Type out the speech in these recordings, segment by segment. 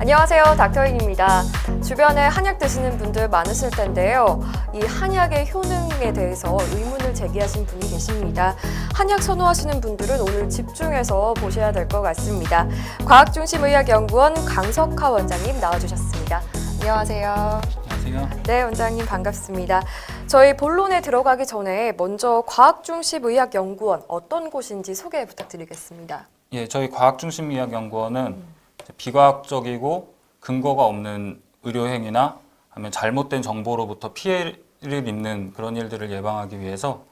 안녕하세요. 닥터인입니다. 주변에 한약 드시는 분들 많으실 텐데요. 이 한약의 효능에 대해서 의문을 제기하신 분이 계십니다. 한약 선호하시는 분들은 오늘 집중해서 보셔야 될 것 같습니다. 과학중심의학연구원 강석하 원장님 나와주셨습니다. 안녕하세요. 안녕하세요. 네, 원장님 반갑습니다. 저희 본론에 들어가기 전에 먼저 과학중심의학연구원 어떤 곳인지 소개 부탁드리겠습니다. 예, 저희 과학중심의학연구원은 비과학적이고 근거가 없는 의료행위나 아니면 잘못된 정보로부터 피해를 입는 그런 일들을 예방하기 위해서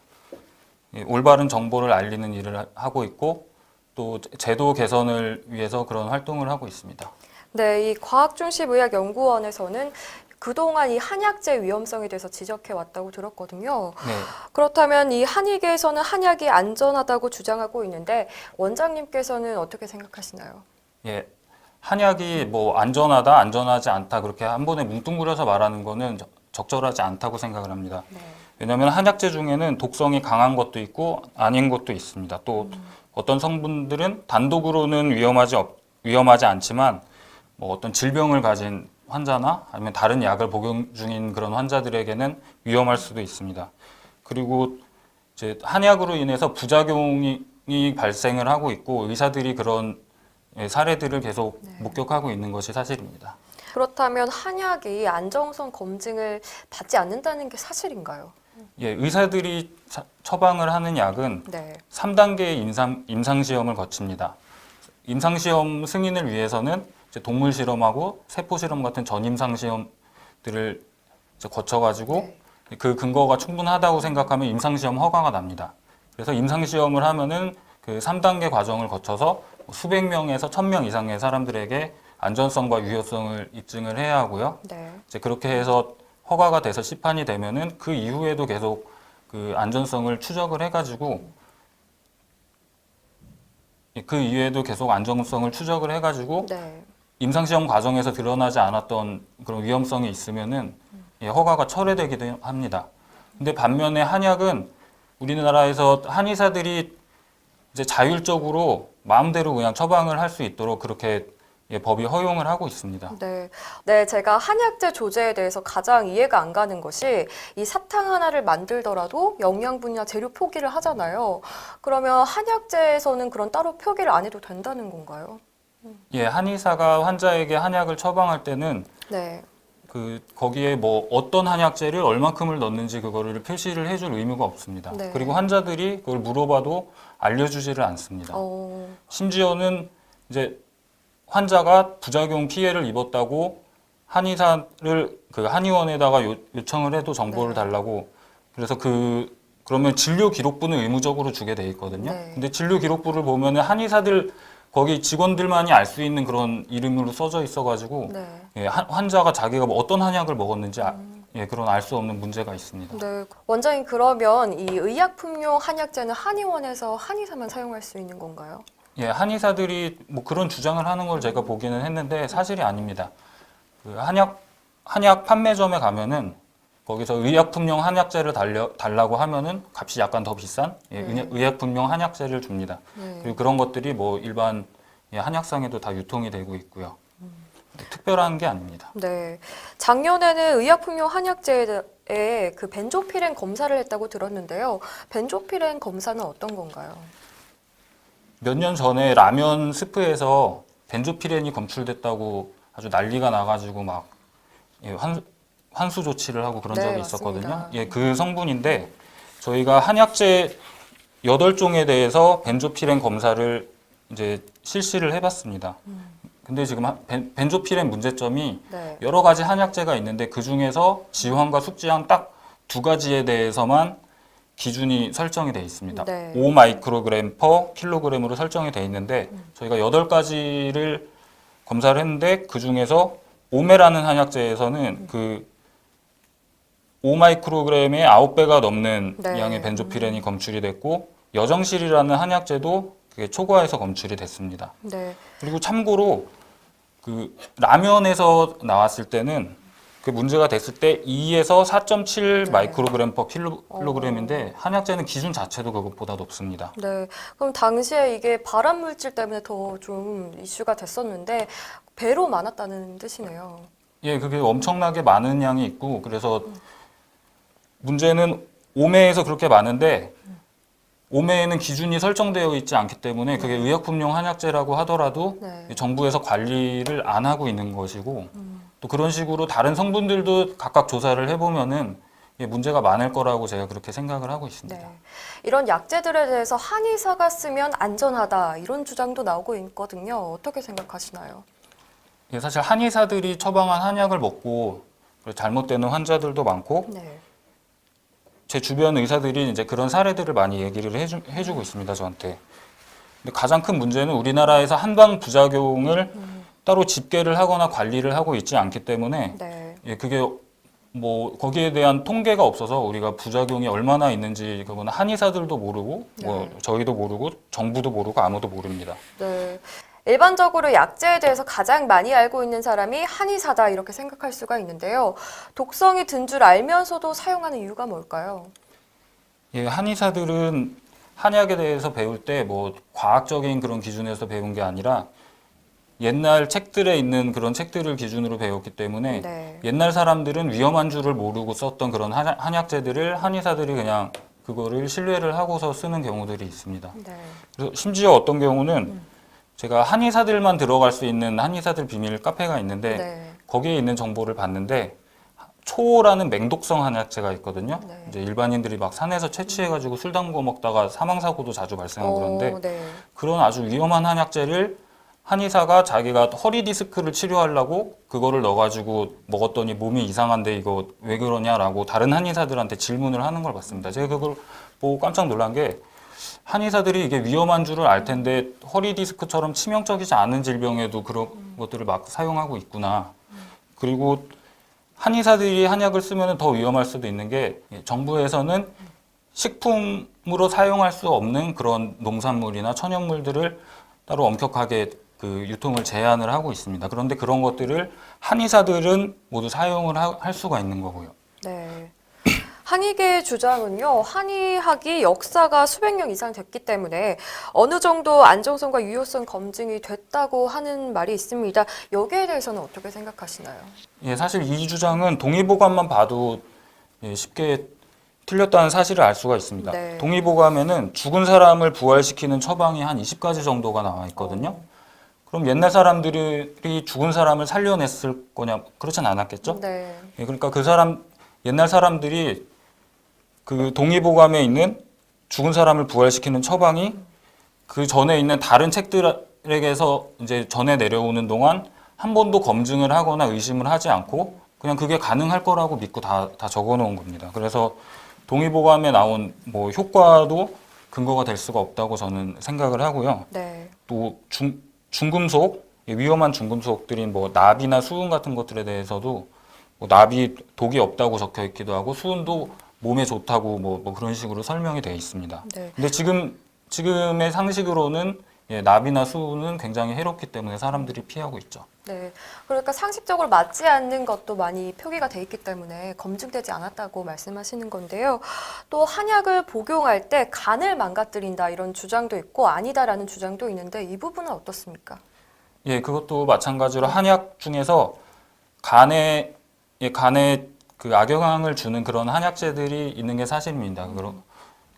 올바른 정보를 알리는 일을 하고 있고 또 제도 개선을 위해서 그런 활동을 하고 있습니다. 네, 이 과학중심의학연구원에서는 그동안 이 한약재 위험성에 대해서 지적해 왔다고 들었거든요. 네. 그렇다면 이 한의계에서는 한약이 안전하다고 주장하고 있는데 원장님께서는 어떻게 생각하시나요? 예, 한약이 뭐 안전하다, 안전하지 않다 그렇게 한 번에 뭉뚱그려서 말하는 거는 적절하지 않다고 생각을 합니다. 네. 왜냐하면 한약재 중에는 독성이 강한 것도 있고 아닌 것도 있습니다. 또 어떤 성분들은 단독으로는 위험하지 않지만 뭐 어떤 질병을 가진 환자나 아니면 다른 약을 복용 중인 그런 환자들에게는 위험할 수도 있습니다. 그리고 이제 한약으로 인해서 부작용이 발생을 하고 있고 의사들이 그런 사례들을 계속 목격하고 있는 것이 사실입니다. 그렇다면 한약이 안정성 검증을 받지 않는다는 게 사실인가요? 예, 의사들이 처방을 하는 약은 네. 3단계의 임상시험을 거칩니다. 임상시험 승인을 위해서는 이제 동물 실험하고 세포 실험 같은 전임상 시험들을 거쳐가지고 그 근거가 충분하다고 생각하면 임상 시험 허가가 납니다. 그래서 임상 시험을 하면은 그 3단계 과정을 거쳐서 수백 명에서 1000명 이상의 사람들에게 안전성과 유효성을 입증을 해야 하고요. 네. 이제 그렇게 해서 허가가 돼서 시판이 되면은 그 이후에도 계속 그 안전성을 추적을 해가지고 네. 임상시험 과정에서 드러나지 않았던 그런 위험성이 있으면은 허가가 철회되기도 합니다. 근데 반면에 한약은 우리나라에서 한의사들이 이제 자율적으로 마음대로 그냥 처방을 할 수 있도록 그렇게 법이 허용을 하고 있습니다. 네. 네, 제가 한약재 조제에 대해서 가장 이해가 안 가는 것이 이 사탕 하나를 만들더라도 영양분이나 재료 표기를 하잖아요. 그러면 한약재에서는 그런 따로 표기를 안 해도 된다는 건가요? 예, 한의사가 환자에게 한약을 처방할 때는 네. 거기에 뭐 어떤 한약재를 얼마큼을 넣는지 그거를 표시를 해줄 의무가 없습니다. 네. 그리고 환자들이 그걸 물어봐도 알려주지를 않습니다. 심지어는 이제 환자가 부작용 피해를 입었다고 한의사를 그 한의원에다가 요청을 해도 정보를 달라고 그래서 그러면 진료 기록부는 의무적으로 주게 돼 있거든요. 네. 근데 진료 기록부를 보면은 한의사들 거기 직원들만이 알 수 있는 그런 이름으로 써져 있어가지고 네. 예, 환자가 자기가 뭐 어떤 한약을 먹었는지 그런 알 수 없는 문제가 있습니다. 네. 원장님, 그러면 이 의약품용 한약재는 한의원에서 한의사만 사용할 수 있는 건가요? 예, 한의사들이 뭐 그런 주장을 하는 걸 제가 보기는 했는데 사실이 아닙니다. 그 한약 판매점에 가면은 거기서 의약품용 한약재를 달라고 하면은 값이 약간 더 비싼 의약품용 한약재를 줍니다. 그리고 그런 것들이 뭐 일반 한약상에도 다 유통이 되고 있고요. 특별한 게 아닙니다. 네. 작년에는 의약품용 한약재에 그 벤조피렌 검사를 했다고 들었는데요. 벤조피렌 검사는 어떤 건가요? 몇 년 전에 라면 스프에서 벤조피렌이 검출됐다고 아주 난리가 나가지고 막 환수 조치를 하고 그런 적이 있었거든요. 맞습니다. 예, 그 성분인데 저희가 한약재 8종에 대해서 벤조피렌 검사를 이제 실시를 해봤습니다. 근데 지금 벤조피렌 문제점이 여러 가지 한약재가 있는데 그 중에서 지황과 숙지황 딱 2가지에 대해서만 기준이 설정이 돼 있습니다. 5 마이크로그램 퍼 킬로그램으로 설정이 돼 있는데 저희가 8가지를 검사를 했는데 그 중에서 오메라는 한약재에서는 그 5 마이크로그램의 9배가 넘는 양의 벤조피렌이 검출이 됐고 여정실이라는 한약재도 그게 초과해서 검출이 됐습니다. 그리고 참고로 그 라면에서 나왔을 때는 그 문제가 됐을 때 2에서 4.7 네. 마이크로그램 퍼 킬로그램인데 한약재는 기준 자체도 그것보다 높습니다. 네. 그럼 당시에 이게 발암 물질 때문에 더 좀 이슈가 됐었는데 배로 많았다는 뜻이네요. 예, 그게 엄청나게 많은 양이 있고 그래서 문제는 오매에서 그렇게 많은데 오매에는 기준이 설정되어 있지 않기 때문에 그게 의약품용 한약재라고 하더라도 네. 정부에서 관리를 안 하고 있는 것이고 또 그런 식으로 다른 성분들도 각각 조사를 해보면은 문제가 많을 거라고 제가 그렇게 생각을 하고 있습니다. 네. 이런 약재들에 대해서 한의사가 쓰면 안전하다 이런 주장도 나오고 있거든요. 어떻게 생각하시나요? 예, 사실 한의사들이 처방한 한약을 먹고 잘못되는 환자들도 많고 네. 제 주변 의사들이 이제 그런 사례들을 많이 얘기를 해주고 있습니다, 저한테. 근데 가장 큰 문제는 우리나라에서 한방 부작용을 따로 집계를 하거나 관리를 하고 있지 않기 때문에 네. 예, 그게 뭐 거기에 대한 통계가 없어서 우리가 부작용이 얼마나 있는지 그거는 한의사들도 모르고 뭐 저희도 모르고 정부도 모르고 아무도 모릅니다. 네. 일반적으로 약재에 대해서 가장 많이 알고 있는 사람이 한의사다 이렇게 생각할 수가 있는데요. 독성이 든 줄 알면서도 사용하는 이유가 뭘까요? 예, 한의사들은 한약에 대해서 배울 때 뭐 과학적인 그런 기준에서 배운 게 아니라 옛날 책들에 있는 그런 책들을 기준으로 배웠기 때문에 네. 옛날 사람들은 위험한 줄을 모르고 썼던 그런 한약재들을 한의사들이 그냥 그거를 신뢰를 하고서 쓰는 경우들이 있습니다. 네. 그래서 심지어 어떤 경우는 제가 한의사들만 들어갈 수 있는 한의사들 비밀 카페가 있는데 네. 거기에 있는 정보를 봤는데 초라는 맹독성 한약재가 있거든요. 네. 이제 일반인들이 막 산에서 채취해가지고 술 담궈 먹다가 사망 사고도 자주 발생하고 그러는데 네. 그런 아주 위험한 한약재를 한의사가 자기가 허리 디스크를 치료하려고 그거를 넣어가지고 먹었더니 몸이 이상한데 이거 왜 그러냐라고 다른 한의사들한테 질문을 하는 걸 봤습니다. 제가 그걸 보고 깜짝 놀란 게 한의사들이 이게 위험한 줄을 알 텐데 허리 디스크처럼 치명적이지 않은 질병에도 그런 것들을 막 사용하고 있구나. 그리고 한의사들이 한약을 쓰면 더 위험할 수도 있는 게 정부에서는 식품으로 사용할 수 없는 그런 농산물이나 천연물들을 따로 엄격하게 그 유통을 제한을 하고 있습니다. 그런데 그런 것들을 한의사들은 모두 사용을 할 수가 있는 거고요. 네. 한의계의 주장은요, 한의학이 역사가 수백 년 이상 됐기 때문에 어느 정도 안정성과 유효성 검증이 됐다고 하는 말이 있습니다. 여기에 대해서는 어떻게 생각하시나요? 예, 사실 이 주장은 동의보감만 봐도 쉽게 틀렸다는 사실을 알 수가 있습니다. 네. 동의보감에는 죽은 사람을 부활시키는 처방이 한 20가지 정도가 나와 있거든요. 그럼 옛날 사람들이 죽은 사람을 살려냈을 거냐? 그렇진 않았겠죠? 네. 예, 그러니까 옛날 사람들이 그 동의보감에 있는 죽은 사람을 부활시키는 처방이 그 전에 있는 다른 책들에게서 이제 전해 내려오는 동안 한 번도 검증을 하거나 의심을 하지 않고 그냥 그게 가능할 거라고 믿고 다 적어 놓은 겁니다. 그래서 동의보감에 나온 뭐 효과도 근거가 될 수가 없다고 저는 생각을 하고요. 네. 또 중금속, 위험한 중금속들인 뭐 납이나 수은 같은 것들에 대해서도 뭐 납이 독이 없다고 적혀 있기도 하고 수은도 몸에 좋다고 뭐 그런 식으로 설명이 되어 있습니다. 네. 근데 지금의 상식으로는 납이나 수은은 굉장히 해롭기 때문에 사람들이 피하고 있죠. 네. 그러니까 상식적으로 맞지 않는 것도 많이 표기가 돼 있기 때문에 검증되지 않았다고 말씀하시는 건데요. 또 한약을 복용할 때 간을 망가뜨린다 이런 주장도 있고 아니다라는 주장도 있는데 이 부분은 어떻습니까? 예, 그것도 마찬가지로 한약 중에서 간에 그 악영향을 주는 그런 한약재들이 있는 게 사실입니다.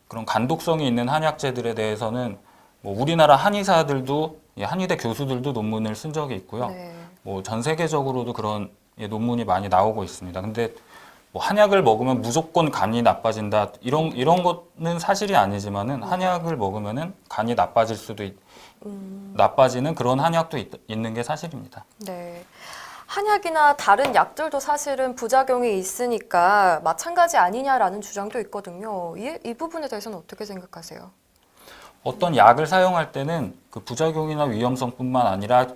그런 간독성이 있는 한약재들에 대해서는 뭐 우리나라 한의사들도 한의대 교수들도 논문을 쓴 적이 있고요. 네. 뭐 전 세계적으로도 그런 논문이 많이 나오고 있습니다. 근데 뭐 한약을 먹으면 무조건 간이 나빠진다 이런 거는 사실이 아니지만은 한약을 먹으면은 간이 나빠질 수도 나빠지는 그런 한약도 있는 게 사실입니다. 네. 한약이나 다른 약들도 사실은 부작용이 있으니까 마찬가지 아니냐라는 주장도 있거든요. 이 부분에 대해서는 어떻게 생각하세요? 어떤 약을 사용할 때는 그 부작용이나 위험성뿐만 아니라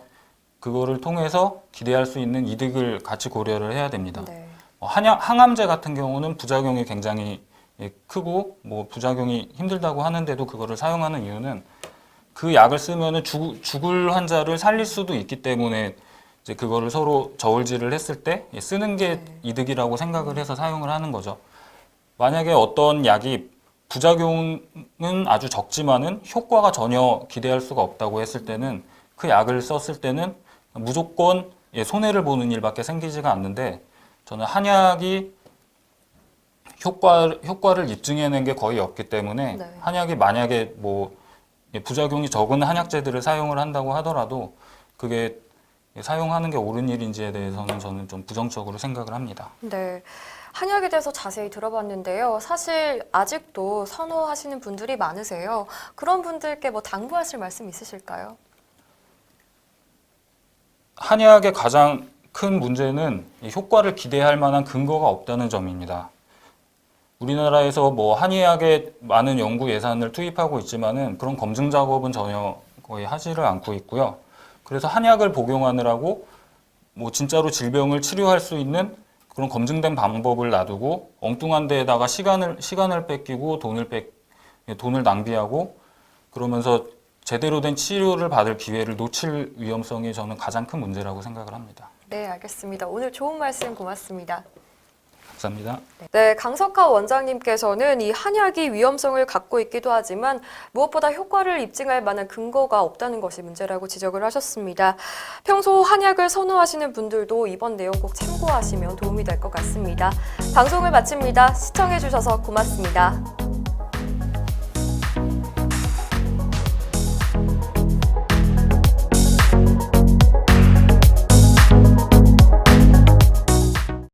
그거를 통해서 기대할 수 있는 이득을 같이 고려를 해야 됩니다. 네. 항암제 같은 경우는 부작용이 굉장히 크고 뭐 부작용이 힘들다고 하는데도 그거를 사용하는 이유는 그 약을 쓰면은 죽을 환자를 살릴 수도 있기 때문에 이제 그거를 서로 저울질을 했을 때 쓰는 게 이득이라고 생각을 해서 사용을 하는 거죠. 만약에 어떤 약이 부작용은 아주 적지만은 효과가 전혀 기대할 수가 없다고 했을 때는 그 약을 썼을 때는 무조건 손해를 보는 일밖에 생기지가 않는데, 저는 한약이 효과를 입증해낸 게 거의 없기 때문에 네. 한약이 만약에 뭐 부작용이 적은 한약재들을 사용을 한다고 하더라도 그게 사용하는 게 옳은 일인지에 대해서는 저는 좀 부정적으로 생각을 합니다. 네. 한약에 대해서 자세히 들어봤는데요. 사실 아직도 선호하시는 분들이 많으세요. 그런 분들께 뭐 당부하실 말씀 있으실까요? 한약의 가장 큰 문제는 이 효과를 기대할 만한 근거가 없다는 점입니다. 우리나라에서 뭐 한의학에 많은 연구 예산을 투입하고 있지만은 그런 검증 작업은 전혀 거의 하지를 않고 있고요. 그래서 한약을 복용하느라고 뭐 진짜로 질병을 치료할 수 있는 그런 검증된 방법을 놔두고 엉뚱한 데에다가 시간을 뺏기고 돈을 낭비하고 그러면서 제대로 된 치료를 받을 기회를 놓칠 위험성이 저는 가장 큰 문제라고 생각을 합니다. 네, 알겠습니다. 오늘 좋은 말씀 고맙습니다. 감사합니다. 네, 강석하 원장님께서는 이 한약이 위험성을 갖고 있기도 하지만 무엇보다 효과를 입증할 만한 근거가 없다는 것이 문제라고 지적을 하셨습니다. 평소 한약을 선호하시는 분들도 이번 내용 꼭 참고하시면 도움이 될 것 같습니다. 방송을 마칩니다. 시청해주셔서 고맙습니다.